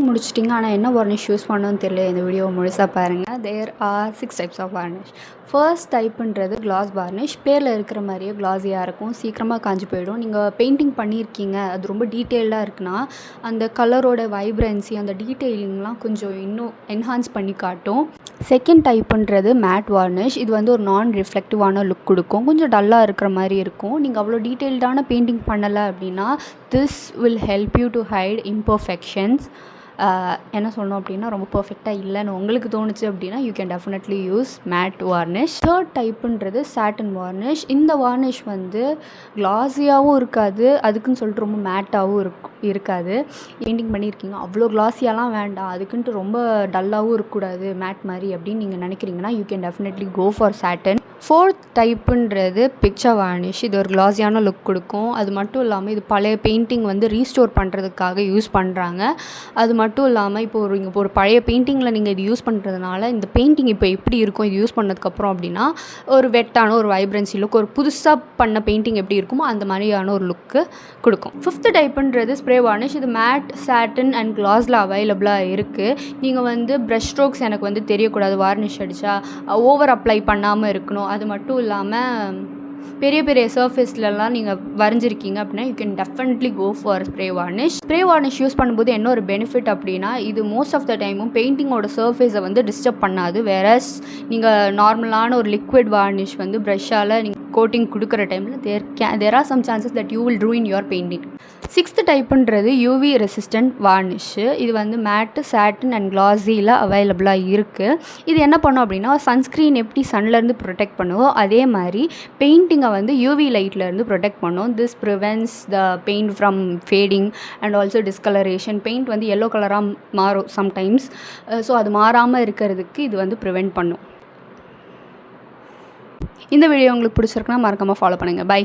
முடிச்சிட்டிங்க. ஆனால் என்ன varnish use பண்ணணும்னு தெரியல. இந்த வீடியோவை முழுசாக பாருங்கள். There are 6 types of varnish. First டைப்புன்றது கிளாஸ் வார்னிஷ். பேரில் இருக்கிற மாதிரியே கிளாஸியாக இருக்கும், சீக்கிரமாக காஞ்சி போயிடும். நீங்கள் பெயிண்டிங் பண்ணியிருக்கீங்க, அது ரொம்ப டீட்டெயில்டாக இருக்குன்னா அந்த கலரோட வைப்ரன்சி, அந்த டீட்டெயிலிங்லாம் கொஞ்சம் இன்னும் என்ஹான்ஸ் பண்ணி காட்டும். செகண்ட் டைப்புன்றது மேட் வார்னிஷ். இது வந்து ஒரு நான் ரிஃப்ளெக்டிவான லுக் கொடுக்கும், கொஞ்சம் டல்லாக இருக்கிற மாதிரி இருக்கும். நீங்கள் அவ்வளோ டீட்டெயில்டான பெயிண்டிங் பண்ணலை அப்படின்னா this will help you to hide imperfections. என்ன சொல்லணும் அப்படின்னா ரொம்ப பர்ஃபெக்டாக இல்லைன்னு உங்களுக்கு தோணுச்சு அப்படின்னா you can definitely use matte varnish. Third டைப்புன்றது சாட்டின் வார்னிஷ். இந்த வார்னிஷ் வந்து கிளாஸியாகவும் இருக்காது, அதுக்குன்னு சொல்லிட்டு ரொம்ப மேட்டாகவும் இருக்காது. பெயிண்டிங் பண்ணியிருக்கீங்க, அவ்வளோ கிளாஸியாலாம் வேண்டாம், அதுக்குன்ட்டு ரொம்ப டல்லாகவும் இருக்கக்கூடாது மேட் மாதிரி அப்படின்னு நீங்கள் நினைக்கிறீங்கன்னா you can definitely go for satin. Fourth டைப்புன்றது பிக்சர் வார்னிஷ். இது ஒரு கிளாஸியான லுக் கொடுக்கும். அது மட்டும் இல்லாமல் இது பழைய பெயிண்டிங் வந்து ரீஸ்டோர் பண்ணுறதுக்காக யூஸ் பண்ணுறாங்க. அது மட்டும் இல்லாமல் இப்போ ஒரு பழைய பெயிண்டிங்கில் நீங்கள் இது யூஸ் பண்ணுறதுனால இந்த பெயிண்டிங் இப்போ எப்படி இருக்கும் இது யூஸ் பண்ணதுக்கப்புறம் அப்படின்னா ஒரு வெட்டான ஒரு வைப்ரன்சி லுக், ஒரு புதுசாக பண்ண பெயிண்டிங் எப்படி இருக்குமோ அந்த மாதிரியான ஒரு லுக்கு கொடுக்கும். ஃபிஃப்த் டைப்புன்றது ஸ்ப்ரே வார்னிஷ். இது மேட், சாட்டின் அண்ட் கிளாஸில் அவைலபிளாக இருக்குது. நீங்கள் வந்து ப்ரஷ் ஸ்ட்ரோக்ஸ் எனக்கு வந்து தெரியக்கூடாது, வார்னிஷ் அடித்தா ஓவர் அப்ளை பண்ணாமல் இருக்கணும். அது மட்டும் இல்லாமல் பெரிய பெரிய சர்ஃபேஸ்லலாம் நீங்கள் வரைஞ்சிருக்கீங்க அப்படின்னா you can definitely go for spray varnish. Spray varnish use பண்ணும்போது என்ன ஒரு பெனிஃபிட் அப்படின்னா இது மோஸ்ட் ஆஃப் த டைமும் பெயிண்டிங்கோட சர்ஃபேஸை வந்து டிஸ்டர்ப் பண்ணாது. வேறஸ் நீங்கள் நார்மலான ஒரு லிக்விட் வார்னிஷ் வந்து ப்ரஷ்ஷால் நீங்கள் கோட்டிங் கொடுக்குற டைமில் there are some chances that you will ruin your painting. Sixth டைப்புன்றது யூவி ரெசிஸ்டன்ட் வார்னிஷு. இது வந்து மேட்டு, சாட்டின் அண்ட் கிளாஸியில் அவைலபிளாக இருக்குது. இது என்ன பண்ணும் அப்படின்னா சன்ஸ்க்ரீன் எப்படி சன்லேருந்து ப்ரொடெக்ட் பண்ணுவோ அதே மாதிரி பெயிண்டிங்கை வந்து யூவி லைட்லேருந்து ப்ரொடெக்ட் பண்ணும். This prevents the paint from fading and also discolouration. Paint வந்து எல்லோ கலராக மாறும் சம்டைம்ஸ், ஸோ அது மாறாமல் இருக்கிறதுக்கு இது வந்து ப்ரிவெண்ட் பண்ணும். இந்த வீடியோ உங்களுக்கு பிடிச்சிருக்குன்னா மறக்காமல் ஃபாலோ பண்ணுங்கள். பை.